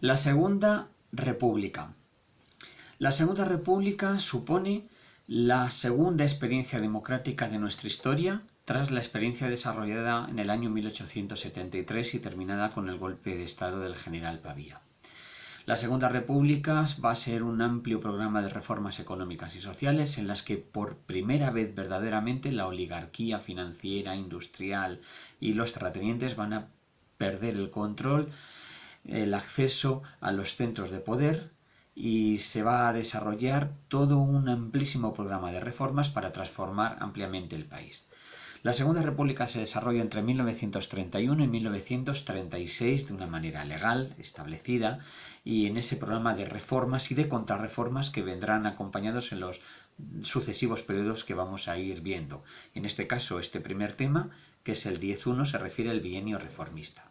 La Segunda República. La Segunda República supone la segunda experiencia democrática de nuestra historia, tras la experiencia desarrollada en el año 1873 y terminada con el golpe de Estado del general Pavía. La Segunda República va a ser un amplio programa de reformas económicas y sociales en las que por primera vez verdaderamente la oligarquía financiera, industrial y los terratenientes van a perder el control, el acceso a los centros de poder, y se va a desarrollar todo un amplísimo programa de reformas para transformar ampliamente el país. La Segunda República se desarrolla entre 1931 y 1936 de una manera legal, establecida, y en ese programa de reformas y de contrarreformas que vendrán acompañados en los sucesivos periodos que vamos a ir viendo. En este caso, este primer tema, que es el 10.1, se refiere al bienio reformista.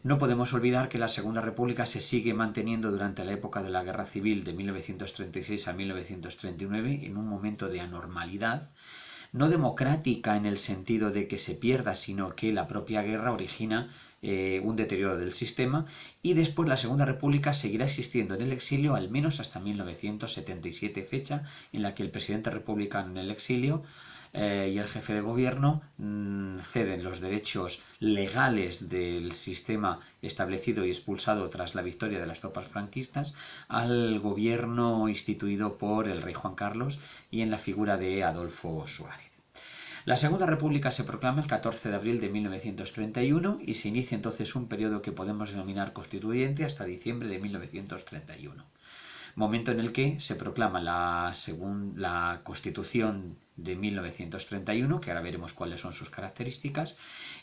No podemos olvidar que la Segunda República se sigue manteniendo durante la época de la Guerra Civil de 1936 a 1939 en un momento de anormalidad, no democrática en el sentido de que se pierda, sino que la propia guerra origina un deterioro del sistema, y después la Segunda República seguirá existiendo en el exilio al menos hasta 1977, fecha en la que el presidente republicano en el exilio y el jefe de gobierno ceden los derechos legales del sistema establecido y expulsado tras la victoria de las tropas franquistas al gobierno instituido por el rey Juan Carlos y en la figura de Adolfo Suárez. La Segunda República se proclama el 14 de abril de 1931 y se inicia entonces un periodo que podemos denominar constituyente hasta diciembre de 1931. Momento en el que se proclama la Constitución de 1931, que ahora veremos cuáles son sus características,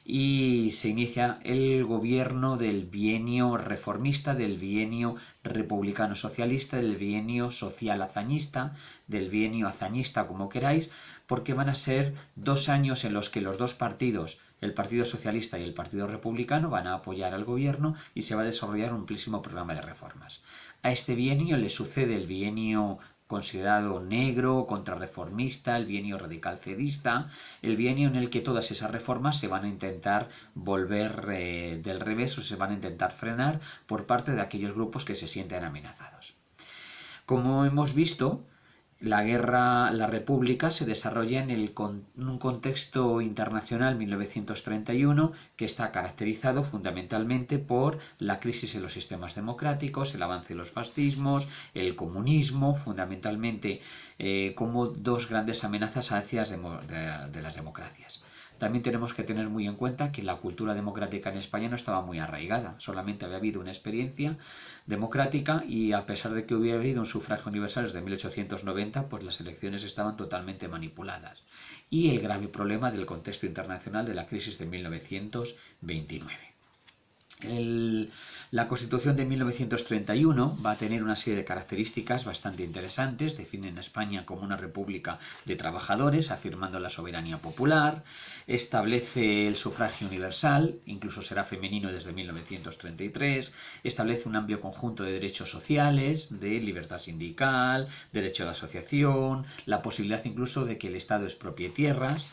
y se inicia el gobierno del bienio reformista, del bienio republicano socialista, del bienio social hazañista, del bienio hazañista, como queráis, porque van a ser 2 años en los que los dos partidos, el Partido Socialista y el Partido Republicano, van a apoyar al gobierno y se va a desarrollar un amplísimo programa de reformas. A este bienio le sucede el bienio considerado negro, contrarreformista, el bienio radical cedista, el bienio en el que todas esas reformas se van a intentar volver del revés o se van a intentar frenar por parte de aquellos grupos que se sienten amenazados. Como hemos visto, la República se desarrolla en un contexto internacional 1931 que está caracterizado fundamentalmente por la crisis en los sistemas democráticos, el avance de los fascismos, el comunismo, fundamentalmente como dos grandes amenazas hacia de las democracias. También tenemos que tener muy en cuenta que la cultura democrática en España no estaba muy arraigada, solamente había habido una experiencia democrática y a pesar de que hubiera habido un sufragio universal desde 1890, pues las elecciones estaban totalmente manipuladas. Y el grave problema del contexto internacional de la crisis de 1929. La Constitución de 1931 va a tener una serie de características bastante interesantes. Define a España como una república de trabajadores, afirmando la soberanía popular. Establece el sufragio universal, incluso será femenino desde 1933. Establece un amplio conjunto de derechos sociales, de libertad sindical, derecho de asociación, la posibilidad incluso de que el Estado expropie tierras.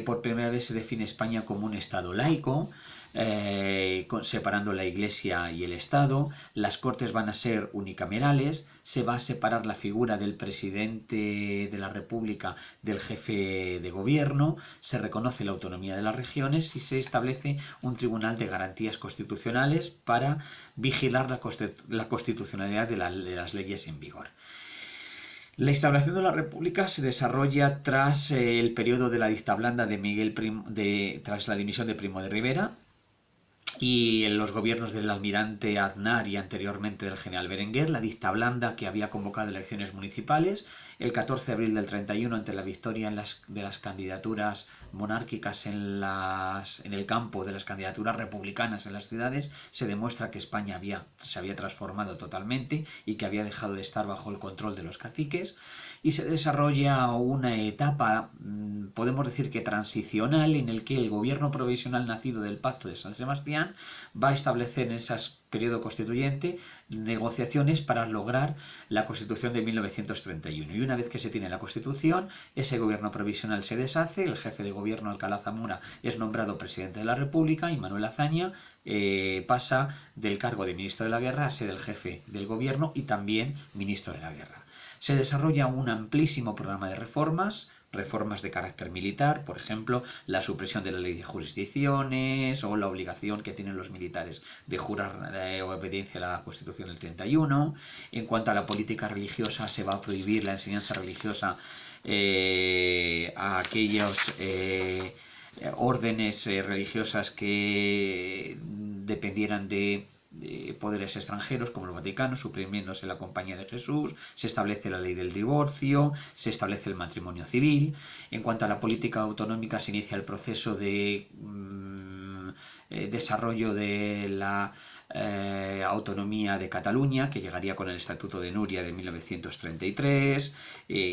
Por primera vez se define España como un Estado laico, separando la Iglesia y el Estado. Las Cortes van a ser unicamerales, se va a separar la figura del presidente de la República del jefe de gobierno, se reconoce la autonomía de las regiones y se establece un tribunal de garantías constitucionales para vigilar la constitucionalidad de las leyes en vigor. La instauración de la República se desarrolla tras el periodo de la dicta blanda tras la dimisión de Primo de Rivera y en los gobiernos del almirante Aznar y anteriormente del general Berenguer, la dicta blanda que había convocado elecciones municipales el 14 de abril del 31 ante la victoria de las candidaturas monárquicas en el campo de las candidaturas republicanas en las ciudades. Se demuestra que España se había transformado totalmente y que había dejado de estar bajo el control de los caciques, y se desarrolla una etapa, podemos decir que transicional, en el que el gobierno provisional nacido del Pacto de San Sebastián sean, va a establecer en ese periodo constituyente negociaciones para lograr la Constitución de 1931. Y una vez que se tiene la Constitución, ese gobierno provisional se deshace, el jefe de gobierno Alcalá Zamora es nombrado presidente de la República y Manuel Azaña pasa del cargo de ministro de la Guerra a ser el jefe del gobierno y también ministro de la Guerra. Se desarrolla un amplísimo programa de reformas de carácter militar, por ejemplo, la supresión de la ley de jurisdicciones o la obligación que tienen los militares de jurar obediencia a la Constitución del 31. En cuanto a la política religiosa, se va a prohibir la enseñanza religiosa a aquellos órdenes religiosas que dependieran de poderes extranjeros como el Vaticano, suprimiéndose la Compañía de Jesús, se establece la ley del divorcio, se establece el matrimonio civil. En cuanto a la política autonómica, se inicia el proceso de desarrollo de la autonomía de Cataluña, que llegaría con el Estatuto de Núria de 1933,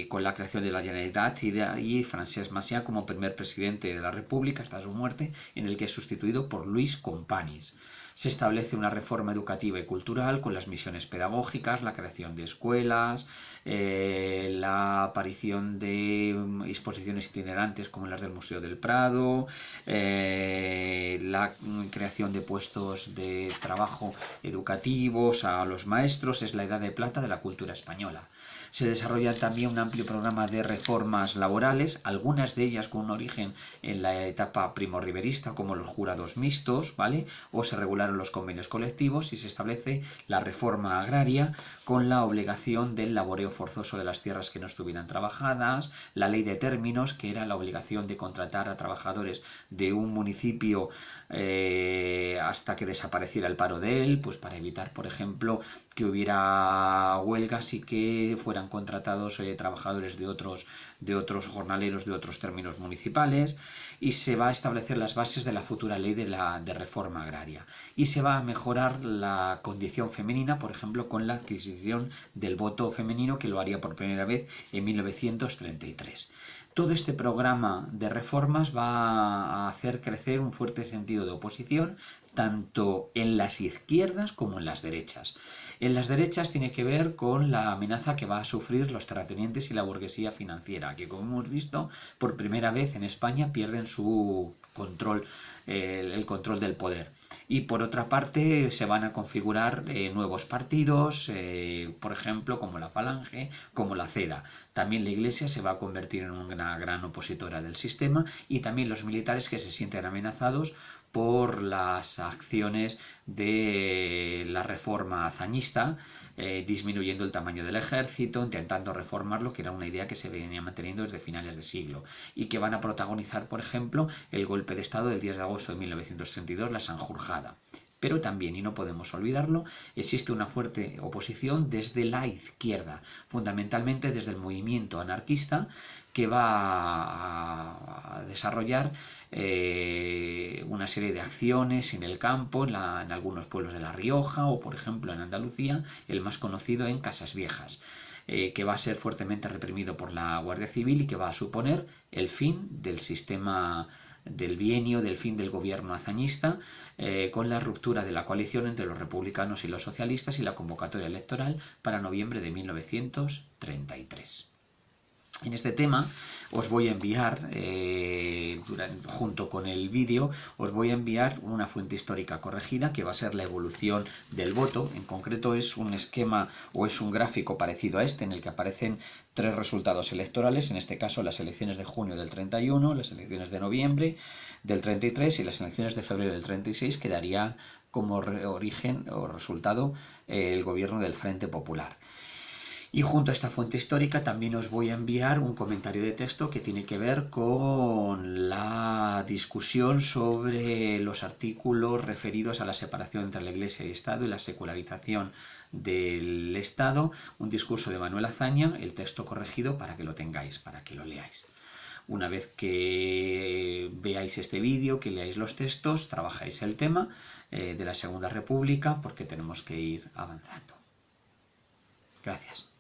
con la creación de la Generalitat y Francesc Macià como primer presidente de la República hasta su muerte, en el que es sustituido por Luis Companys. Se establece una reforma educativa y cultural con las misiones pedagógicas, la creación de escuelas, la aparición de exposiciones itinerantes como las del Museo del Prado, la creación de puestos de trabajo educativos a los maestros. Es la edad de plata de la cultura española. Se desarrolla también un amplio programa de reformas laborales, algunas de ellas con un origen en la etapa primorriberista, como los jurados mixtos, ¿vale? O se regularon los convenios colectivos y se establece la reforma agraria con la obligación del laboreo forzoso de las tierras que no estuvieran trabajadas, la ley de términos, que era la obligación de contratar a trabajadores de un municipio hasta que desapareciera el paro de él, pues para evitar, por ejemplo, que hubiera huelgas y que fueran contratados trabajadores de otros jornaleros de otros términos municipales, y se va a establecer las bases de la futura ley de reforma agraria. Y se va a mejorar la condición femenina, por ejemplo, con la adquisición del voto femenino, que lo haría por primera vez en 1933. Todo este programa de reformas va a hacer crecer un fuerte sentido de oposición, tanto en las izquierdas como en las derechas. En las derechas tiene que ver con la amenaza que va a sufrir los terratenientes y la burguesía financiera, que, como hemos visto, por primera vez en España pierden su control, el control del poder. Y por otra parte se van a configurar nuevos partidos, por ejemplo, como la Falange, como la CEDA. También la Iglesia se va a convertir en una gran opositora del sistema, y también los militares, que se sienten amenazados por las acciones de la reforma hazañista, disminuyendo el tamaño del ejército, intentando reformarlo, que era una idea que se venía manteniendo desde finales de siglo, y que van a protagonizar, por ejemplo, el golpe de Estado del 10 de agosto de 1932, la Sanjurjada. Pero también, y no podemos olvidarlo, existe una fuerte oposición desde la izquierda, fundamentalmente desde el movimiento anarquista, que va a desarrollar una serie de acciones en el campo, en algunos pueblos de La Rioja o, por ejemplo, en Andalucía, el más conocido en Casas Viejas, que va a ser fuertemente reprimido por la Guardia Civil y que va a suponer el fin del sistema del bienio, del fin del gobierno hazañista, con la ruptura de la coalición entre los republicanos y los socialistas y la convocatoria electoral para noviembre de 1933. En este tema os voy a enviar, junto con el vídeo, os voy a enviar una fuente histórica corregida que va a ser la evolución del voto. En concreto es un esquema o es un gráfico parecido a este, en el que aparecen tres resultados electorales, en este caso las elecciones de junio del 31, las elecciones de noviembre del 33 y las elecciones de febrero del 36, que daría como origen o resultado el gobierno del Frente Popular. Y junto a esta fuente histórica también os voy a enviar un comentario de texto que tiene que ver con la discusión sobre los artículos referidos a la separación entre la Iglesia y Estado y la secularización del Estado, un discurso de Manuel Azaña, el texto corregido para que lo tengáis, para que lo leáis. Una vez que veáis este vídeo, que leáis los textos, trabajáis el tema de la Segunda República, porque tenemos que ir avanzando. Gracias.